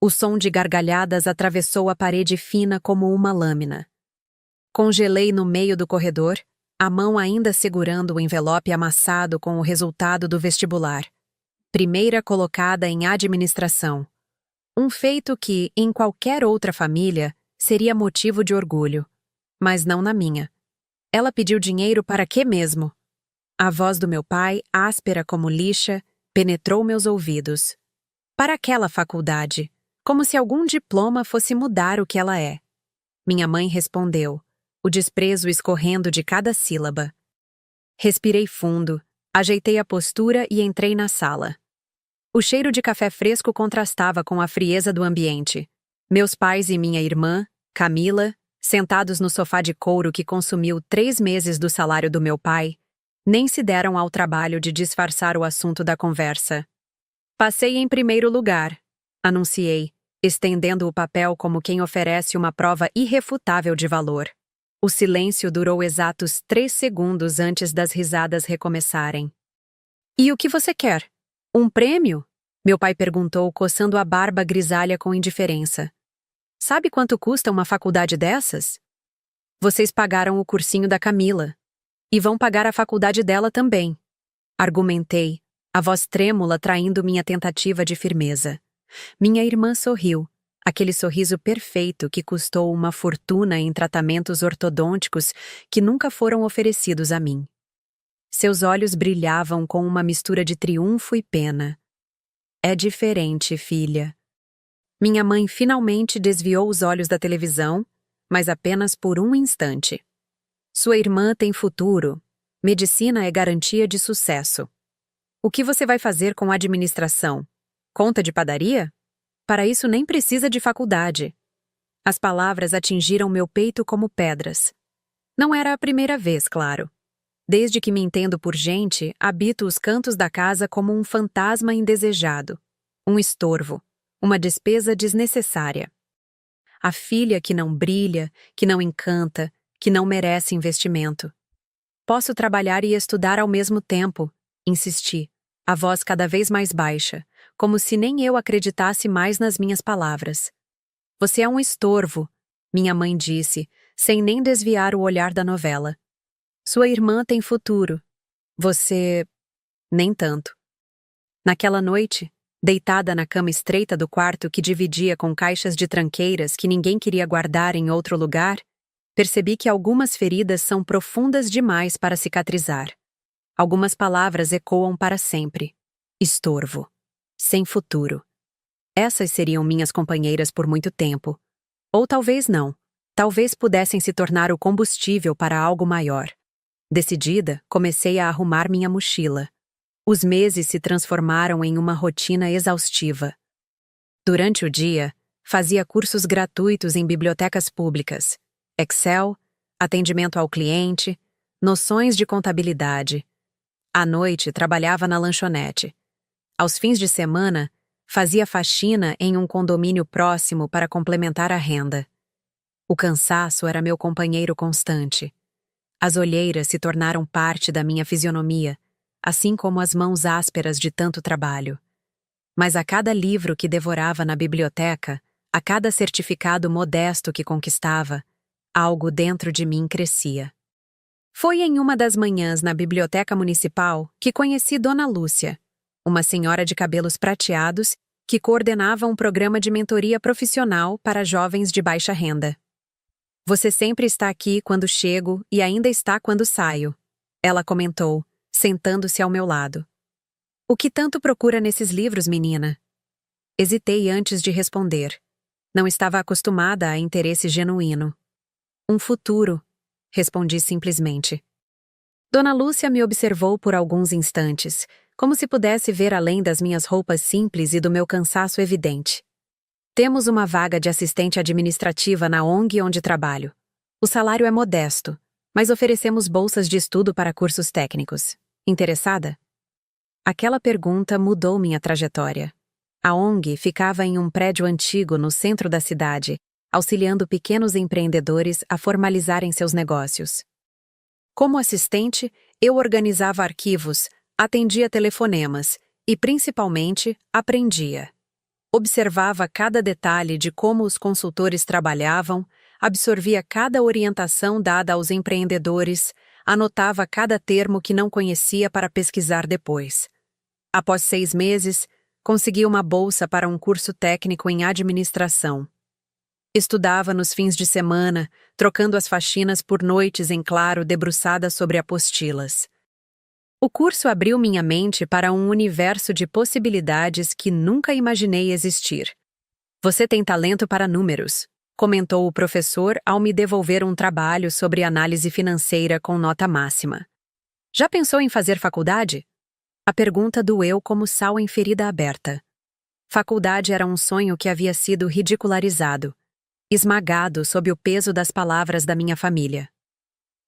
O som de gargalhadas atravessou a parede fina como uma lâmina. Congelei no meio do corredor, a mão ainda segurando o envelope amassado com o resultado do vestibular. Primeira colocada em administração. Um feito que, em qualquer outra família, seria motivo de orgulho. Mas não na minha. Ela pediu dinheiro para quê mesmo? A voz do meu pai, áspera como lixa, penetrou meus ouvidos. Para aquela faculdade, como se algum diploma fosse mudar o que ela é. Minha mãe respondeu, o desprezo escorrendo de cada sílaba. Respirei fundo, ajeitei a postura e entrei na sala. O cheiro de café fresco contrastava com a frieza do ambiente. Meus pais e minha irmã, Camila, sentados no sofá de couro que consumiu 3 meses do salário do meu pai, nem se deram ao trabalho de disfarçar o assunto da conversa. Passei em primeiro lugar, anunciei, estendendo o papel como quem oferece uma prova irrefutável de valor. O silêncio durou exatos 3 segundos antes das risadas recomeçarem. E o que você quer? Um prêmio? Meu pai perguntou, coçando a barba grisalha com indiferença. Sabe quanto custa uma faculdade dessas? Vocês pagaram o cursinho da Camila. E vão pagar a faculdade dela também. Argumentei, a voz trêmula traindo minha tentativa de firmeza. Minha irmã sorriu, aquele sorriso perfeito que custou uma fortuna em tratamentos ortodônticos que nunca foram oferecidos a mim. Seus olhos brilhavam com uma mistura de triunfo e pena. É diferente, filha. Minha mãe finalmente desviou os olhos da televisão, mas apenas por um instante. Sua irmã tem futuro. Medicina é garantia de sucesso. O que você vai fazer com a administração? Conta de padaria? Para isso nem precisa de faculdade. As palavras atingiram meu peito como pedras. Não era a primeira vez, claro. Desde que me entendo por gente, habito os cantos da casa como um fantasma indesejado, um estorvo, uma despesa desnecessária. A filha que não brilha, que não encanta, que não merece investimento. Posso trabalhar e estudar ao mesmo tempo, insisti, a voz cada vez mais baixa, como se nem eu acreditasse mais nas minhas palavras. Você é um estorvo, minha mãe disse, sem nem desviar o olhar da novela. Sua irmã tem futuro. Você... nem tanto. Naquela noite, deitada na cama estreita do quarto que dividia com caixas de tranqueiras que ninguém queria guardar em outro lugar, percebi que algumas feridas são profundas demais para cicatrizar. Algumas palavras ecoam para sempre. Estorvo. Sem futuro. Essas seriam minhas companheiras por muito tempo. Ou talvez não. Talvez pudessem se tornar o combustível para algo maior. Decidida, comecei a arrumar minha mochila. Os meses se transformaram em uma rotina exaustiva. Durante o dia, fazia cursos gratuitos em bibliotecas públicas. Excel, atendimento ao cliente, noções de contabilidade. À noite, trabalhava na lanchonete. Aos fins de semana, fazia faxina em um condomínio próximo para complementar a renda. O cansaço era meu companheiro constante. As olheiras se tornaram parte da minha fisionomia, assim como as mãos ásperas de tanto trabalho. Mas a cada livro que devorava na biblioteca, a cada certificado modesto que conquistava, algo dentro de mim crescia. Foi em uma das manhãs na biblioteca municipal que conheci Dona Lúcia, uma senhora de cabelos prateados que coordenava um programa de mentoria profissional para jovens de baixa renda. Você sempre está aqui quando chego e ainda está quando saio, ela comentou, sentando-se ao meu lado. O que tanto procura nesses livros, menina? Hesitei antes de responder. Não estava acostumada a interesse genuíno. Um futuro, respondi simplesmente. Dona Lúcia me observou por alguns instantes, como se pudesse ver além das minhas roupas simples e do meu cansaço evidente. Temos uma vaga de assistente administrativa na ONG onde trabalho. O salário é modesto, mas oferecemos bolsas de estudo para cursos técnicos. Interessada? Aquela pergunta mudou minha trajetória. A ONG ficava em um prédio antigo no centro da cidade, auxiliando pequenos empreendedores a formalizarem seus negócios. Como assistente, eu organizava arquivos, atendia telefonemas e, principalmente, aprendia. Observava cada detalhe de como os consultores trabalhavam, absorvia cada orientação dada aos empreendedores, anotava cada termo que não conhecia para pesquisar depois. Após 6 meses, consegui uma bolsa para um curso técnico em administração. Estudava nos fins de semana, trocando as faxinas por noites em claro debruçada sobre apostilas. O curso abriu minha mente para um universo de possibilidades que nunca imaginei existir. Você tem talento para números, comentou o professor ao me devolver um trabalho sobre análise financeira com nota máxima. Já pensou em fazer faculdade? A pergunta doeu como sal em ferida aberta. Faculdade era um sonho que havia sido ridicularizado, esmagado sob o peso das palavras da minha família.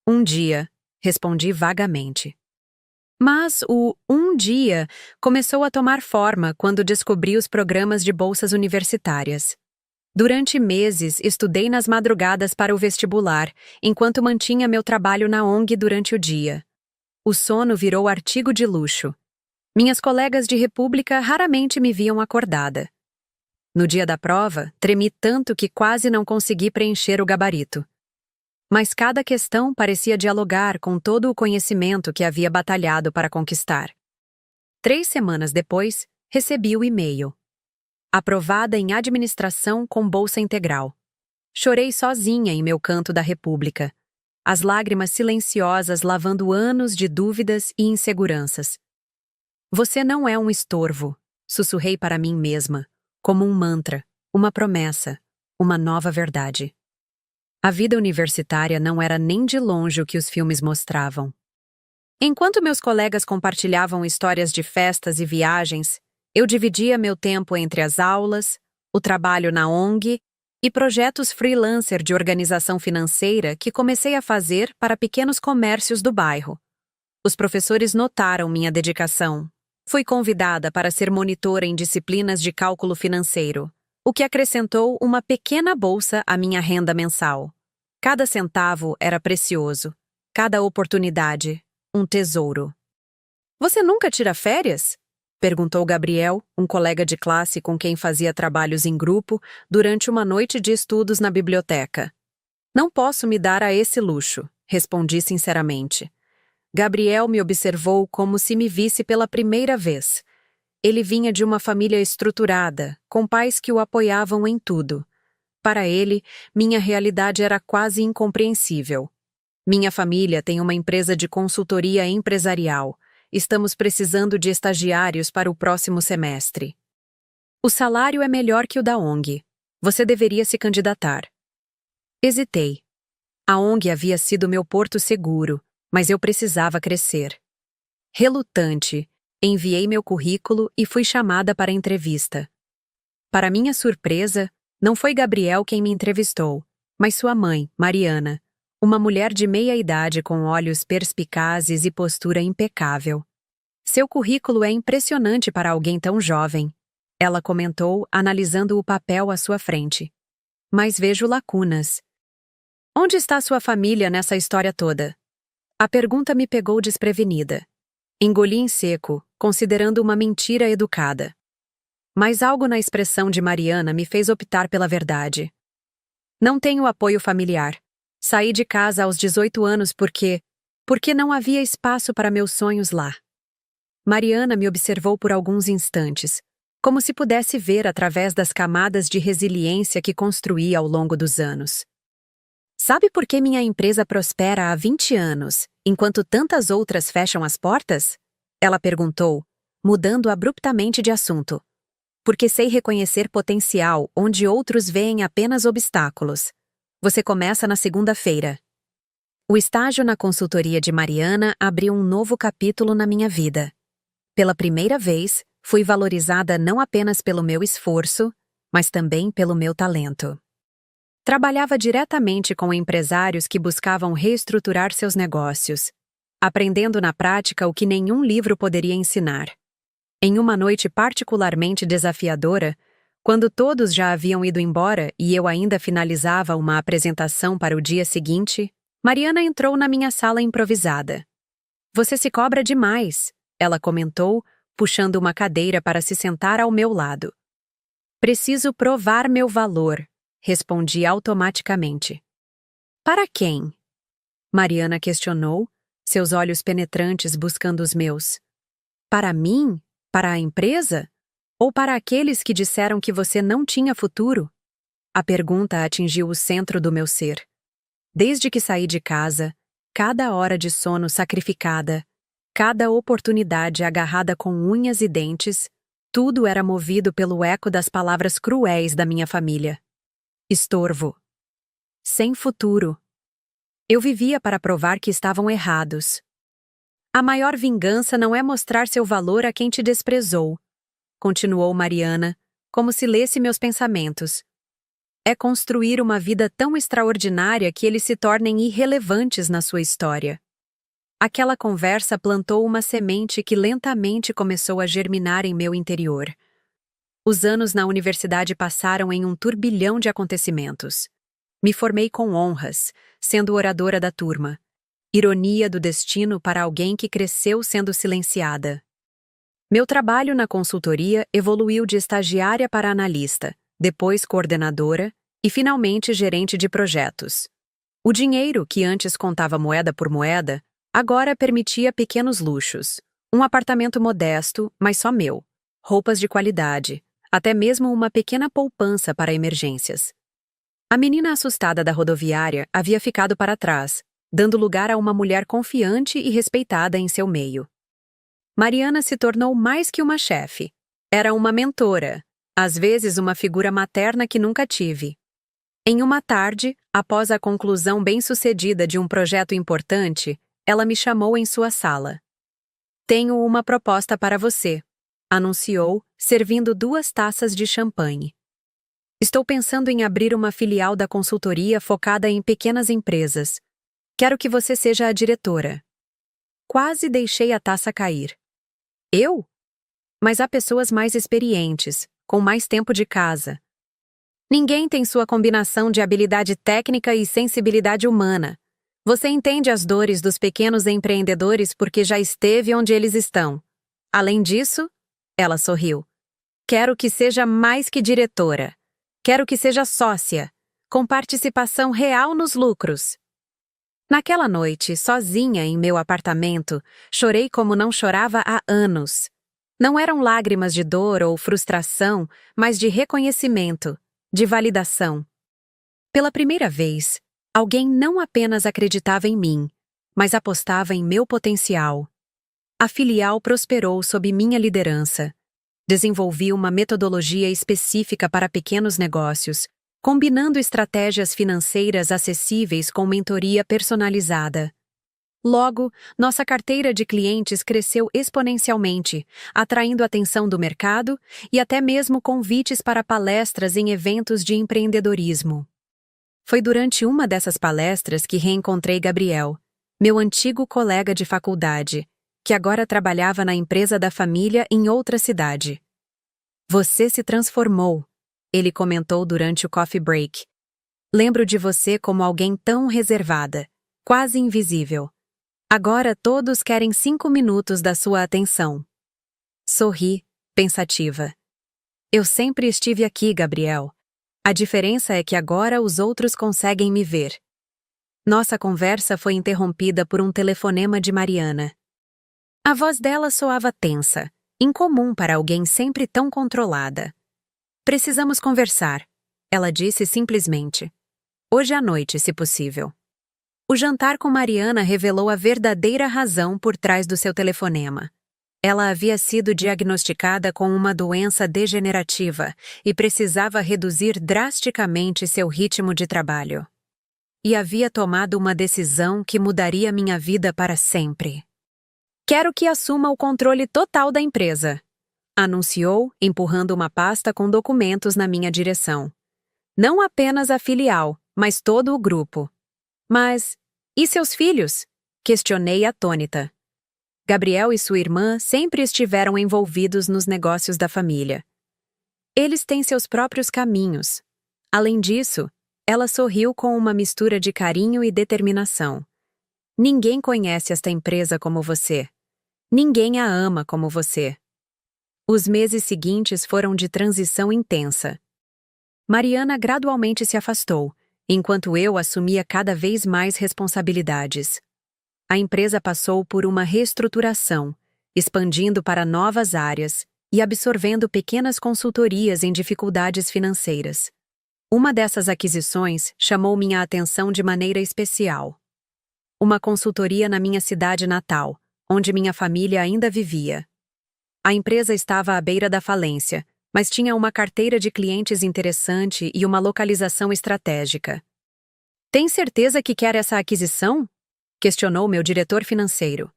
Um dia, respondi vagamente. Mas o um dia começou a tomar forma quando descobri os programas de bolsas universitárias. Durante meses, estudei nas madrugadas para o vestibular, enquanto mantinha meu trabalho na ONG durante o dia. O sono virou artigo de luxo. Minhas colegas de república raramente me viam acordada. No dia da prova, tremi tanto que quase não consegui preencher o gabarito. Mas cada questão parecia dialogar com todo o conhecimento que havia batalhado para conquistar. 3 semanas depois, recebi o e-mail. Aprovada em administração com bolsa integral. Chorei sozinha em meu canto da república. As lágrimas silenciosas lavando anos de dúvidas e inseguranças. Você não é um estorvo, sussurrei para mim mesma, como um mantra, uma promessa, uma nova verdade. A vida universitária não era nem de longe o que os filmes mostravam. Enquanto meus colegas compartilhavam histórias de festas e viagens, eu dividia meu tempo entre as aulas, o trabalho na ONG e projetos freelancer de organização financeira que comecei a fazer para pequenos comércios do bairro. Os professores notaram minha dedicação. Fui convidada para ser monitora em disciplinas de cálculo financeiro, o que acrescentou uma pequena bolsa à minha renda mensal. Cada centavo era precioso, cada oportunidade, um tesouro. Você nunca tira férias? Perguntou Gabriel, um colega de classe com quem fazia trabalhos em grupo durante uma noite de estudos na biblioteca. Não posso me dar a esse luxo, respondi sinceramente. Gabriel me observou como se me visse pela primeira vez. Ele vinha de uma família estruturada, com pais que o apoiavam em tudo. Para ele, minha realidade era quase incompreensível. Minha família tem uma empresa de consultoria empresarial. Estamos precisando de estagiários para o próximo semestre. O salário é melhor que o da ONG. Você deveria se candidatar. Hesitei. A ONG havia sido meu porto seguro, mas eu precisava crescer. Relutante, enviei meu currículo e fui chamada para a entrevista. Para minha surpresa, não foi Gabriel quem me entrevistou, mas sua mãe, Mariana, uma mulher de meia idade com olhos perspicazes e postura impecável. Seu currículo é impressionante para alguém tão jovem, ela comentou, analisando o papel à sua frente. Mas vejo lacunas. Onde está sua família nessa história toda? A pergunta me pegou desprevenida. Engoli em seco, considerando uma mentira educada. Mas algo na expressão de Mariana me fez optar pela verdade. Não tenho apoio familiar. Saí de casa aos 18 anos porque não havia espaço para meus sonhos lá. Mariana me observou por alguns instantes, como se pudesse ver através das camadas de resiliência que construí ao longo dos anos. Sabe por que minha empresa prospera há 20 anos, enquanto tantas outras fecham as portas? Ela perguntou, mudando abruptamente de assunto. Porque sei reconhecer potencial onde outros veem apenas obstáculos. Você começa na segunda-feira. O estágio na consultoria de Mariana abriu um novo capítulo na minha vida. Pela primeira vez, fui valorizada não apenas pelo meu esforço, mas também pelo meu talento. Trabalhava diretamente com empresários que buscavam reestruturar seus negócios, aprendendo na prática o que nenhum livro poderia ensinar. Em uma noite particularmente desafiadora, quando todos já haviam ido embora e eu ainda finalizava uma apresentação para o dia seguinte, Mariana entrou na minha sala improvisada. Você se cobra demais, ela comentou, puxando uma cadeira para se sentar ao meu lado. Preciso provar meu valor, respondi automaticamente. Para quem? Mariana questionou, seus olhos penetrantes buscando os meus. Para mim? Para a empresa? Ou para aqueles que disseram que você não tinha futuro? A pergunta atingiu o centro do meu ser. Desde que saí de casa, cada hora de sono sacrificada, cada oportunidade agarrada com unhas e dentes, tudo era movido pelo eco das palavras cruéis da minha família. Estorvo. Sem futuro. Eu vivia para provar que estavam errados. A maior vingança não é mostrar seu valor a quem te desprezou, continuou Mariana, como se lesse meus pensamentos. É construir uma vida tão extraordinária que eles se tornem irrelevantes na sua história. Aquela conversa plantou uma semente que lentamente começou a germinar em meu interior. Os anos na universidade passaram em um turbilhão de acontecimentos. Me formei com honras, sendo oradora da turma. Ironia do destino para alguém que cresceu sendo silenciada. Meu trabalho na consultoria evoluiu de estagiária para analista, depois coordenadora e finalmente gerente de projetos. O dinheiro, que antes contava moeda por moeda, agora permitia pequenos luxos. Um apartamento modesto, mas só meu. Roupas de qualidade, até mesmo uma pequena poupança para emergências. A menina assustada da rodoviária havia ficado para trás, dando lugar a uma mulher confiante e respeitada em seu meio. Mariana se tornou mais que uma chefe. Era uma mentora, às vezes uma figura materna que nunca tive. Em uma tarde, após a conclusão bem-sucedida de um projeto importante, ela me chamou em sua sala. Tenho uma proposta para você, anunciou, servindo 2 taças de champanhe. Estou pensando em abrir uma filial da consultoria focada em pequenas empresas. Quero que você seja a diretora. Quase deixei a taça cair. Eu? Mas há pessoas mais experientes, com mais tempo de casa. Ninguém tem sua combinação de habilidade técnica e sensibilidade humana. Você entende as dores dos pequenos empreendedores porque já esteve onde eles estão. Além disso, ela sorriu. Quero que seja mais que diretora. Quero que seja sócia, com participação real nos lucros. Naquela noite, sozinha em meu apartamento, chorei como não chorava há anos. Não eram lágrimas de dor ou frustração, mas de reconhecimento, de validação. Pela primeira vez, alguém não apenas acreditava em mim, mas apostava em meu potencial. A filial prosperou sob minha liderança. Desenvolvi uma metodologia específica para pequenos negócios, combinando estratégias financeiras acessíveis com mentoria personalizada. Logo, nossa carteira de clientes cresceu exponencialmente, atraindo a atenção do mercado e até mesmo convites para palestras em eventos de empreendedorismo. Foi durante uma dessas palestras que reencontrei Gabriel, meu antigo colega de faculdade, que agora trabalhava na empresa da família em outra cidade. Você se transformou, ele comentou durante o coffee break. Lembro de você como alguém tão reservada, quase invisível. Agora todos querem 5 minutos da sua atenção. Sorri, pensativa. Eu sempre estive aqui, Gabriel. A diferença é que agora os outros conseguem me ver. Nossa conversa foi interrompida por um telefonema de Mariana. A voz dela soava tensa, incomum para alguém sempre tão controlada. Precisamos conversar, ela disse simplesmente. Hoje à noite, se possível. O jantar com Mariana revelou a verdadeira razão por trás do seu telefonema. Ela havia sido diagnosticada com uma doença degenerativa e precisava reduzir drasticamente seu ritmo de trabalho. E havia tomado uma decisão que mudaria minha vida para sempre. Quero que assuma o controle total da empresa, anunciou, empurrando uma pasta com documentos na minha direção. Não apenas a filial, mas todo o grupo. Mas, e seus filhos? Questionei atônita. Gabriel e sua irmã sempre estiveram envolvidos nos negócios da família. Eles têm seus próprios caminhos. Além disso, ela sorriu com uma mistura de carinho e determinação. Ninguém conhece esta empresa como você. Ninguém a ama como você. Os meses seguintes foram de transição intensa. Mariana gradualmente se afastou, enquanto eu assumia cada vez mais responsabilidades. A empresa passou por uma reestruturação, expandindo para novas áreas e absorvendo pequenas consultorias em dificuldades financeiras. Uma dessas aquisições chamou minha atenção de maneira especial. Uma consultoria na minha cidade natal, onde minha família ainda vivia. A empresa estava à beira da falência, mas tinha uma carteira de clientes interessante e uma localização estratégica. "Tem certeza que quer essa aquisição?" questionou meu diretor financeiro.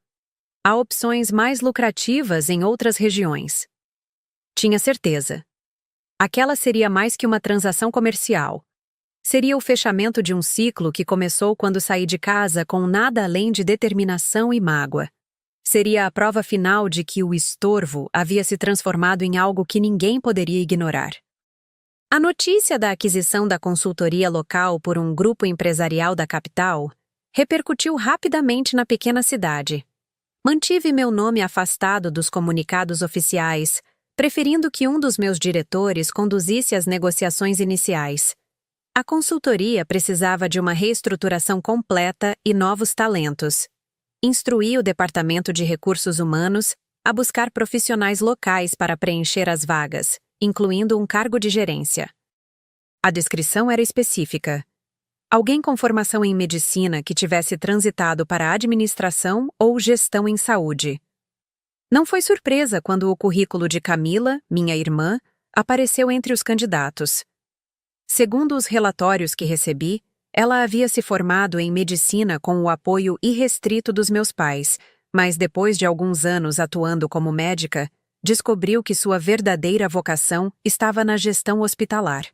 "Há opções mais lucrativas em outras regiões." Tinha certeza. Aquela seria mais que uma transação comercial. Seria o fechamento de um ciclo que começou quando saí de casa com nada além de determinação e mágoa. Seria a prova final de que o estorvo havia se transformado em algo que ninguém poderia ignorar. A notícia da aquisição da consultoria local por um grupo empresarial da capital repercutiu rapidamente na pequena cidade. Mantive meu nome afastado dos comunicados oficiais, preferindo que um dos meus diretores conduzisse as negociações iniciais. A consultoria precisava de uma reestruturação completa e novos talentos. Instruí o Departamento de Recursos Humanos a buscar profissionais locais para preencher as vagas, incluindo um cargo de gerência. A descrição era específica. Alguém com formação em medicina que tivesse transitado para a administração ou gestão em saúde. Não foi surpresa quando o currículo de Camila, minha irmã, apareceu entre os candidatos. Segundo os relatórios que recebi, ela havia se formado em medicina com o apoio irrestrito dos meus pais, mas depois de alguns anos atuando como médica, descobriu que sua verdadeira vocação estava na gestão hospitalar.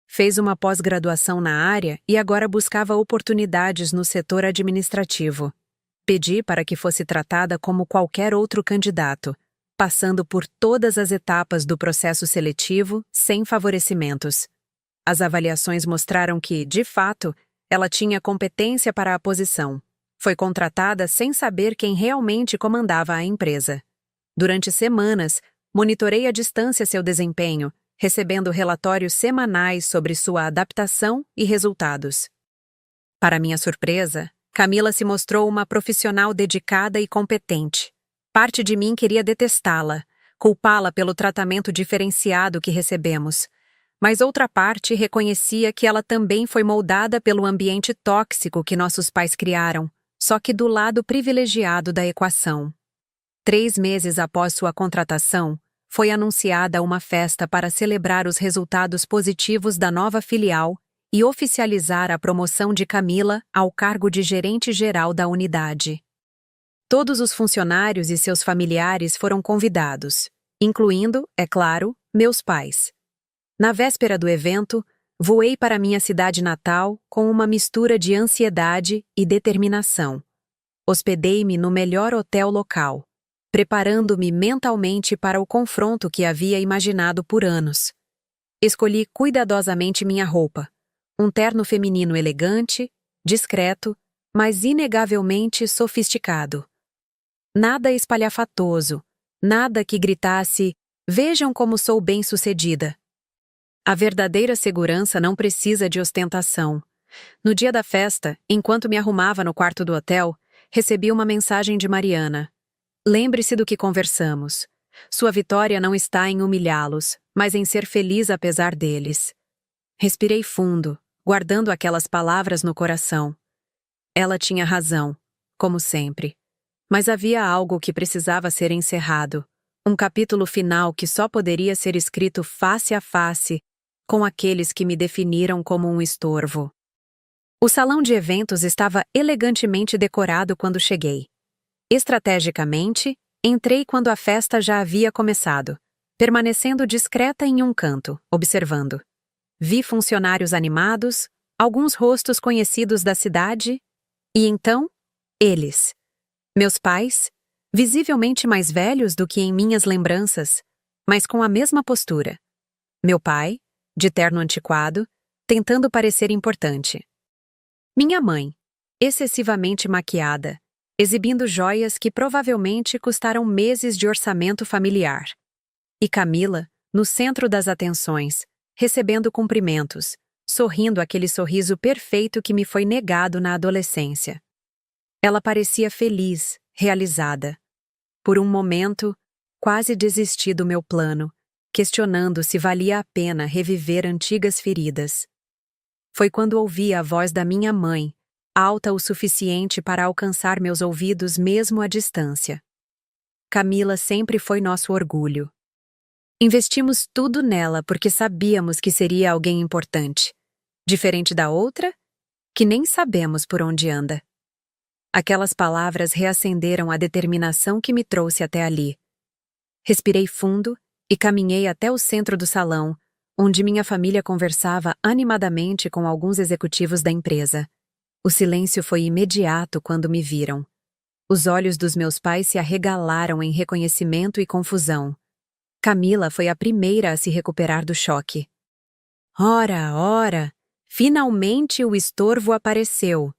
Fez uma pós-graduação na área e agora buscava oportunidades no setor administrativo. Pedi para que fosse tratada como qualquer outro candidato, passando por todas as etapas do processo seletivo sem favorecimentos. As avaliações mostraram que, de fato, ela tinha competência para a posição. Foi contratada sem saber quem realmente comandava a empresa. Durante semanas, monitorei à distância seu desempenho, recebendo relatórios semanais sobre sua adaptação e resultados. Para minha surpresa, Camila se mostrou uma profissional dedicada e competente. Parte de mim queria detestá-la, culpá-la pelo tratamento diferenciado que recebemos. Mas outra parte reconhecia que ela também foi moldada pelo ambiente tóxico que nossos pais criaram, só que do lado privilegiado da equação. 3 meses após sua contratação, foi anunciada uma festa para celebrar os resultados positivos da nova filial e oficializar a promoção de Camila ao cargo de gerente-geral da unidade. Todos os funcionários e seus familiares foram convidados, incluindo, é claro, meus pais. Na véspera do evento, voei para minha cidade natal com uma mistura de ansiedade e determinação. Hospedei-me no melhor hotel local, preparando-me mentalmente para o confronto que havia imaginado por anos. Escolhi cuidadosamente minha roupa, um terno feminino elegante, discreto, mas inegavelmente sofisticado. Nada espalhafatoso, nada que gritasse, "Vejam como sou bem-sucedida." A verdadeira segurança não precisa de ostentação. No dia da festa, enquanto me arrumava no quarto do hotel, recebi uma mensagem de Mariana. "Lembre-se do que conversamos. Sua vitória não está em humilhá-los, mas em ser feliz apesar deles." Respirei fundo, guardando aquelas palavras no coração. Ela tinha razão, como sempre. Mas havia algo que precisava ser encerrado. Um capítulo final que só poderia ser escrito face a face com aqueles que me definiram como um estorvo. O salão de eventos estava elegantemente decorado quando cheguei. Estrategicamente, entrei quando a festa já havia começado, permanecendo discreta em um canto, observando. Vi funcionários animados, alguns rostos conhecidos da cidade, e então, eles. Meus pais, visivelmente mais velhos do que em minhas lembranças, mas com a mesma postura. Meu pai, de terno antiquado, tentando parecer importante. Minha mãe, excessivamente maquiada, exibindo joias que provavelmente custaram meses de orçamento familiar. E Camila, no centro das atenções, recebendo cumprimentos, sorrindo aquele sorriso perfeito que me foi negado na adolescência. Ela parecia feliz, realizada. Por um momento, quase desisti do meu plano, questionando se valia a pena reviver antigas feridas. Foi quando ouvi a voz da minha mãe, alta o suficiente para alcançar meus ouvidos mesmo à distância. Camila sempre foi nosso orgulho. Investimos tudo nela porque sabíamos que seria alguém importante. Diferente da outra, que nem sabemos por onde anda. Aquelas palavras reacenderam a determinação que me trouxe até ali. Respirei fundo e caminhei até o centro do salão, onde minha família conversava animadamente com alguns executivos da empresa. O silêncio foi imediato quando me viram. Os olhos dos meus pais se arregalaram em reconhecimento e confusão. Camila foi a primeira a se recuperar do choque. Ora, ora! Finalmente o estorvo apareceu,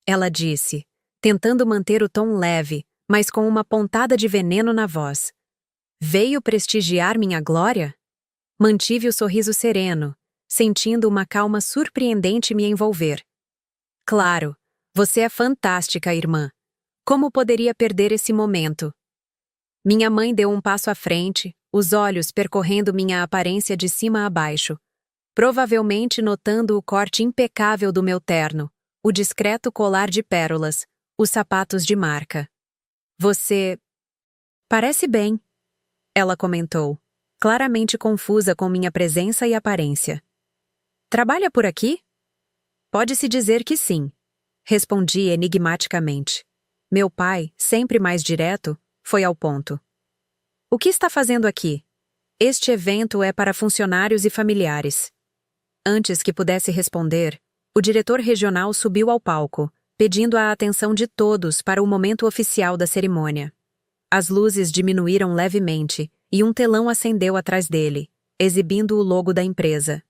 ela disse, tentando manter o tom leve, mas com uma pontada de veneno na voz. Veio prestigiar minha glória? Mantive o sorriso sereno, sentindo uma calma surpreendente me envolver. Claro, você é fantástica, irmã. Como poderia perder esse momento? Minha mãe deu um passo à frente, os olhos percorrendo minha aparência de cima a baixo, provavelmente notando o corte impecável do meu terno, o discreto colar de pérolas, os sapatos de marca. Você parece bem, ela comentou, claramente confusa com minha presença e aparência. Trabalha por aqui? Pode-se dizer que sim, respondi enigmaticamente. Meu pai, sempre mais direto, foi ao ponto. O que está fazendo aqui? Este evento é para funcionários e familiares. Antes que pudesse responder, o diretor regional subiu ao palco, pedindo a atenção de todos para o momento oficial da cerimônia. As luzes diminuíram levemente e um telão acendeu atrás dele, exibindo o logo da empresa.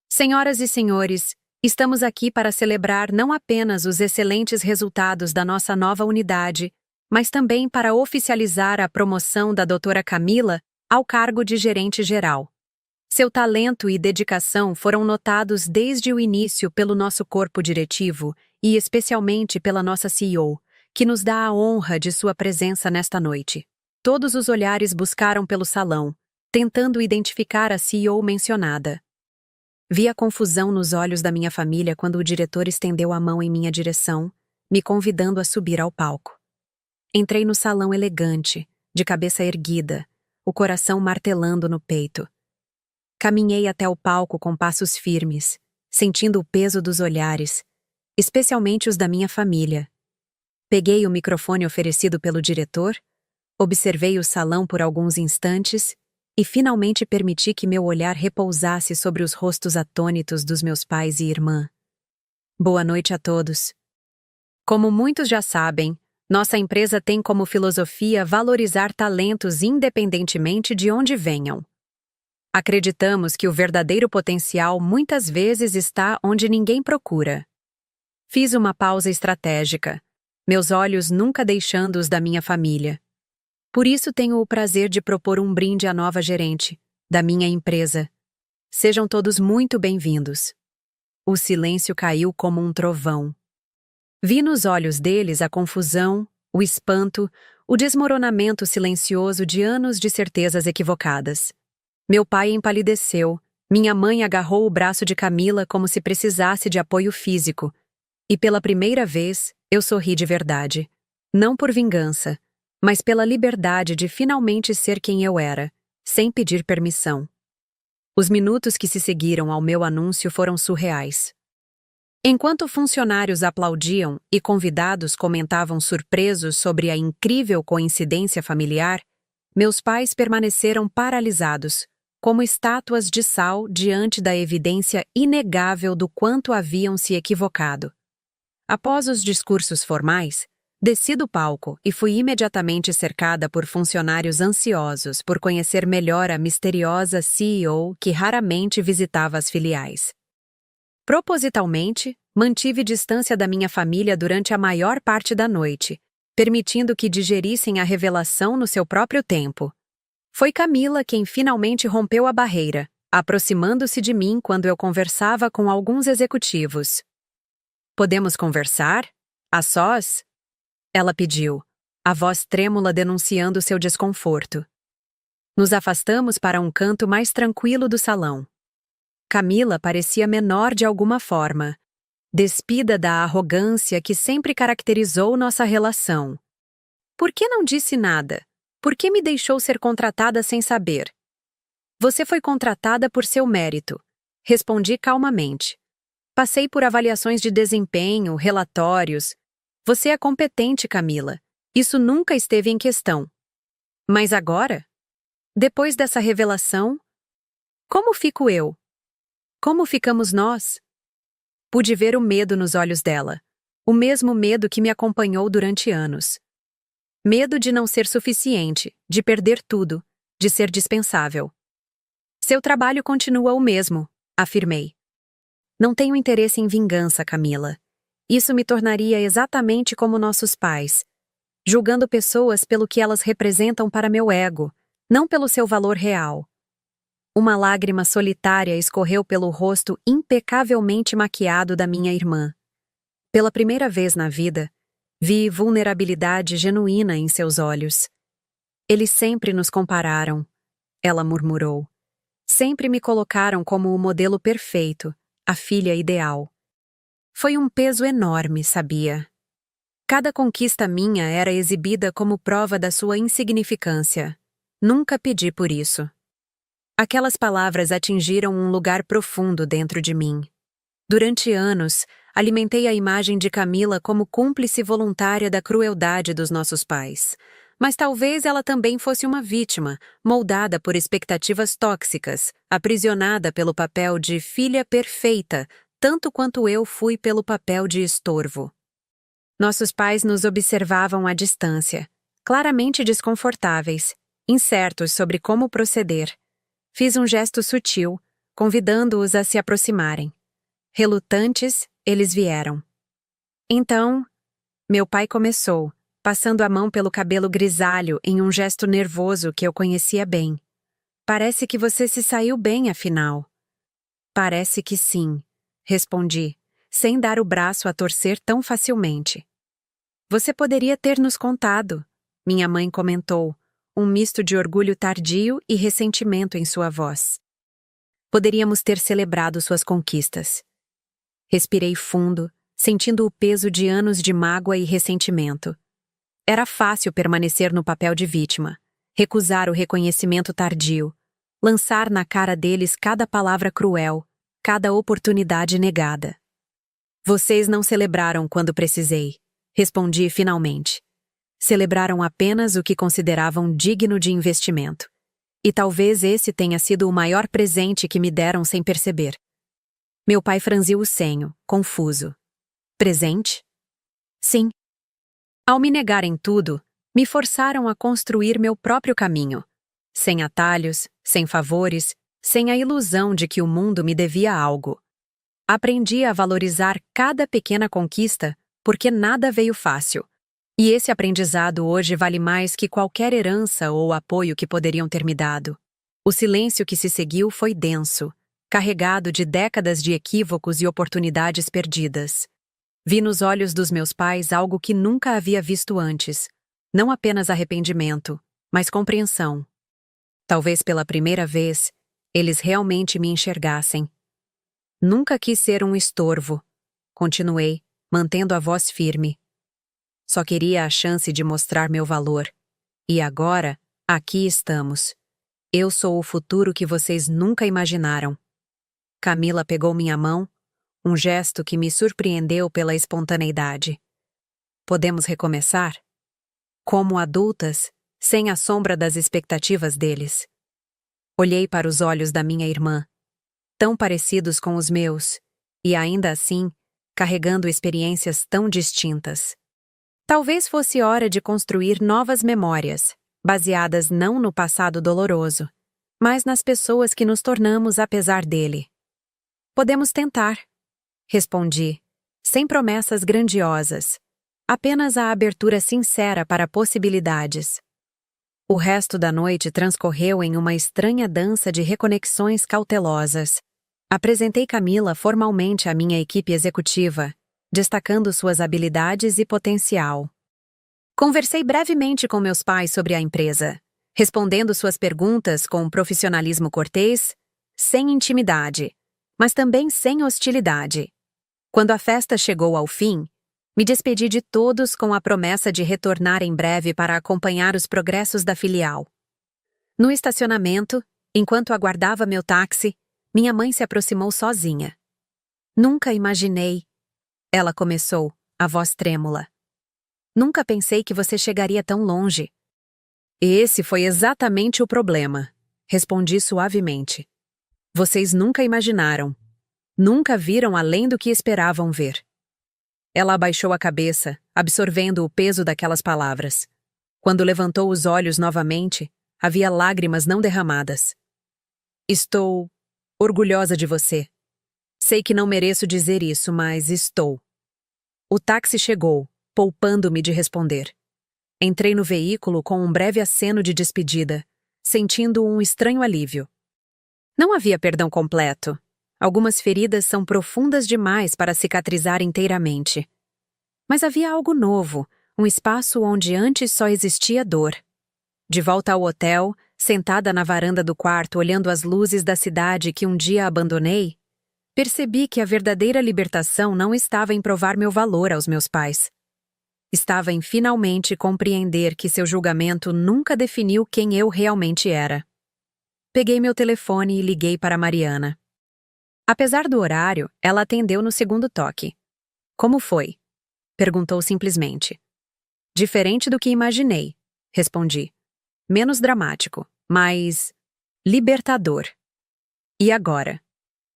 Senhoras e senhores, estamos aqui para celebrar não apenas os excelentes resultados da nossa nova unidade, mas também para oficializar a promoção da doutora Camila ao cargo de gerente-geral. Seu talento e dedicação foram notados desde o início pelo nosso corpo diretivo e especialmente pela nossa CEO, que nos dá a honra de sua presença nesta noite. Todos os olhares buscaram pelo salão, tentando identificar a CEO mencionada. Vi a confusão nos olhos da minha família quando o diretor estendeu a mão em minha direção, me convidando a subir ao palco. Entrei no salão elegante, de cabeça erguida, o coração martelando no peito. Caminhei até o palco com passos firmes, sentindo o peso dos olhares, especialmente os da minha família. Peguei o microfone oferecido pelo diretor, observei o salão por alguns instantes e finalmente permiti que meu olhar repousasse sobre os rostos atônitos dos meus pais e irmã. Boa noite a todos. Como muitos já sabem, nossa empresa tem como filosofia valorizar talentos independentemente de onde venham. Acreditamos que o verdadeiro potencial muitas vezes está onde ninguém procura. Fiz uma pausa estratégica, meus olhos nunca deixando os da minha família. Por isso tenho o prazer de propor um brinde à nova gerente, da minha empresa. Sejam todos muito bem-vindos. O silêncio caiu como um trovão. Vi nos olhos deles a confusão, o espanto, o desmoronamento silencioso de anos de certezas equivocadas. Meu pai empalideceu, minha mãe agarrou o braço de Camila como se precisasse de apoio físico, e pela primeira vez eu sorri de verdade. Não por vingança, mas pela liberdade de finalmente ser quem eu era, sem pedir permissão. Os minutos que se seguiram ao meu anúncio foram surreais. Enquanto funcionários aplaudiam e convidados comentavam surpresos sobre a incrível coincidência familiar, meus pais permaneceram paralisados, como estátuas de sal diante da evidência inegável do quanto haviam se equivocado. Após os discursos formais, desci do palco e fui imediatamente cercada por funcionários ansiosos por conhecer melhor a misteriosa CEO que raramente visitava as filiais. Propositalmente, mantive distância da minha família durante a maior parte da noite, permitindo que digerissem a revelação no seu próprio tempo. Foi Camila quem finalmente rompeu a barreira, aproximando-se de mim quando eu conversava com alguns executivos. Podemos conversar? A sós? Ela pediu, a voz trêmula denunciando seu desconforto. Nos afastamos para um canto mais tranquilo do salão. Camila parecia menor de alguma forma, despida da arrogância que sempre caracterizou nossa relação. Por que não disse nada? Por que me deixou ser contratada sem saber? Você foi contratada por seu mérito. Respondi calmamente. Passei por avaliações de desempenho, relatórios. Você é competente, Camila. Isso nunca esteve em questão. Mas agora? Depois dessa revelação, como fico eu? Como ficamos nós? Pude ver o medo nos olhos dela. O mesmo medo que me acompanhou durante anos. Medo de não ser suficiente, de perder tudo, de ser dispensável. Seu trabalho continua o mesmo, afirmei. Não tenho interesse em vingança, Camila. Isso me tornaria exatamente como nossos pais, julgando pessoas pelo que elas representam para meu ego, não pelo seu valor real. Uma lágrima solitária escorreu pelo rosto impecavelmente maquiado da minha irmã. Pela primeira vez na vida, vi vulnerabilidade genuína em seus olhos. Eles sempre nos compararam, ela murmurou. Sempre me colocaram como o modelo perfeito, a filha ideal. Foi um peso enorme, sabia? Cada conquista minha era exibida como prova da sua insignificância. Nunca pedi por isso. Aquelas palavras atingiram um lugar profundo dentro de mim. Durante anos, alimentei a imagem de Camila como cúmplice voluntária da crueldade dos nossos pais. Mas talvez ela também fosse uma vítima, moldada por expectativas tóxicas, aprisionada pelo papel de filha perfeita, tanto quanto eu fui pelo papel de estorvo. Nossos pais nos observavam à distância, claramente desconfortáveis, incertos sobre como proceder. Fiz um gesto sutil, convidando-os a se aproximarem. Relutantes, eles vieram. Então, meu pai começou, passando a mão pelo cabelo grisalho em um gesto nervoso que eu conhecia bem. Parece que você se saiu bem, afinal. Parece que sim, respondi, sem dar o braço a torcer tão facilmente. Você poderia ter nos contado, minha mãe comentou, um misto de orgulho tardio e ressentimento em sua voz. Poderíamos ter celebrado suas conquistas. Respirei fundo, sentindo o peso de anos de mágoa e ressentimento. Era fácil permanecer no papel de vítima, recusar o reconhecimento tardio, lançar na cara deles cada palavra cruel, cada oportunidade negada. Vocês não celebraram quando precisei, respondi finalmente. Celebraram apenas o que consideravam digno de investimento. E talvez esse tenha sido o maior presente que me deram sem perceber. Meu pai franziu o senho, confuso. Presente? Sim. Ao me negarem tudo, me forçaram a construir meu próprio caminho. Sem atalhos, sem favores, sem a ilusão de que o mundo me devia algo. Aprendi a valorizar cada pequena conquista, porque nada veio fácil. E esse aprendizado hoje vale mais que qualquer herança ou apoio que poderiam ter me dado. O silêncio que se seguiu foi denso, carregado de décadas de equívocos e oportunidades perdidas. Vi nos olhos dos meus pais algo que nunca havia visto antes. Não apenas arrependimento, mas compreensão. Talvez pela primeira vez, eles realmente me enxergassem. Nunca quis ser um estorvo. Continuei, mantendo a voz firme. Só queria a chance de mostrar meu valor. E agora, aqui estamos. Eu sou o futuro que vocês nunca imaginaram. Camila pegou minha mão, um gesto que me surpreendeu pela espontaneidade. Podemos recomeçar? Como adultas, sem a sombra das expectativas deles. Olhei para os olhos da minha irmã, tão parecidos com os meus, e ainda assim, carregando experiências tão distintas. Talvez fosse hora de construir novas memórias, baseadas não no passado doloroso, mas nas pessoas que nos tornamos apesar dele. Podemos tentar, respondi, sem promessas grandiosas, apenas a abertura sincera para possibilidades. O resto da noite transcorreu em uma estranha dança de reconexões cautelosas. Apresentei Camila formalmente à minha equipe executiva, destacando suas habilidades e potencial. Conversei brevemente com meus pais sobre a empresa, respondendo suas perguntas com um profissionalismo cortês, sem intimidade, mas também sem hostilidade. Quando a festa chegou ao fim, me despedi de todos com a promessa de retornar em breve para acompanhar os progressos da filial. No estacionamento, enquanto aguardava meu táxi, minha mãe se aproximou sozinha. Nunca imaginei, ela começou, a voz trêmula. Nunca pensei que você chegaria tão longe. Esse foi exatamente o problema, respondi suavemente. Vocês nunca imaginaram. Nunca viram além do que esperavam ver. Ela abaixou a cabeça, absorvendo o peso daquelas palavras. Quando levantou os olhos novamente, havia lágrimas não derramadas. Estou orgulhosa de você. Sei que não mereço dizer isso, mas estou. O táxi chegou, poupando-me de responder. Entrei no veículo com um breve aceno de despedida, sentindo um estranho alívio. Não havia perdão completo. Algumas feridas são profundas demais para cicatrizar inteiramente. Mas havia algo novo, um espaço onde antes só existia dor. De volta ao hotel, sentada na varanda do quarto olhando as luzes da cidade que um dia abandonei, percebi que a verdadeira libertação não estava em provar meu valor aos meus pais. Estava em finalmente compreender que seu julgamento nunca definiu quem eu realmente era. Peguei meu telefone e liguei para Mariana. Apesar do horário, ela atendeu no segundo toque. Como foi? Perguntou simplesmente. Diferente do que imaginei, respondi. Menos dramático, mas libertador. E agora?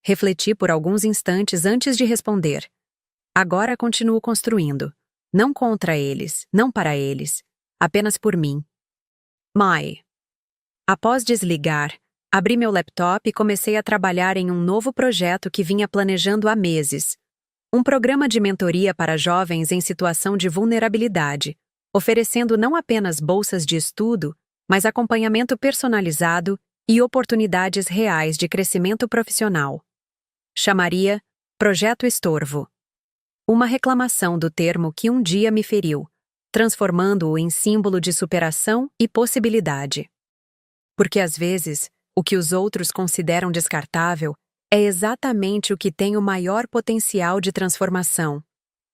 Refleti por alguns instantes antes de responder. Agora continuo construindo. Não contra eles, não para eles, apenas por mim. Mai. Após desligar, abri meu laptop e comecei a trabalhar em um novo projeto que vinha planejando há meses. Um programa de mentoria para jovens em situação de vulnerabilidade, oferecendo não apenas bolsas de estudo, mas acompanhamento personalizado e oportunidades reais de crescimento profissional. Chamaria Projeto Estorvo. Uma reclamação do termo que um dia me feriu, transformando-o em símbolo de superação e possibilidade. Porque às vezes, o que os outros consideram descartável é exatamente o que tem o maior potencial de transformação.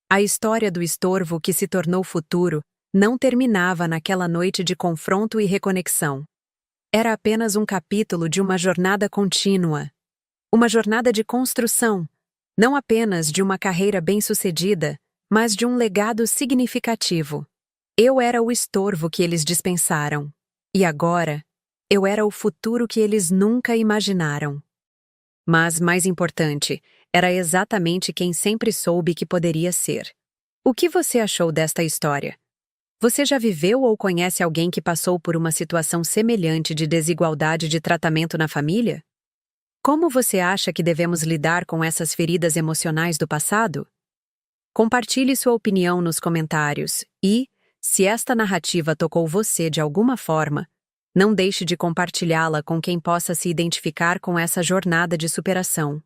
A história do estorvo que se tornou futuro não terminava naquela noite de confronto e reconexão. Era apenas um capítulo de uma jornada contínua. Uma jornada de construção, não apenas de uma carreira bem-sucedida, mas de um legado significativo. Eu era o estorvo que eles dispensaram. E agora, eu era o futuro que eles nunca imaginaram. Mas, mais importante, era exatamente quem sempre soube que poderia ser. O que você achou desta história? Você já viveu ou conhece alguém que passou por uma situação semelhante de desigualdade de tratamento na família? Como você acha que devemos lidar com essas feridas emocionais do passado? Compartilhe sua opinião nos comentários e, se esta narrativa tocou você de alguma forma, não deixe de compartilhá-la com quem possa se identificar com essa jornada de superação.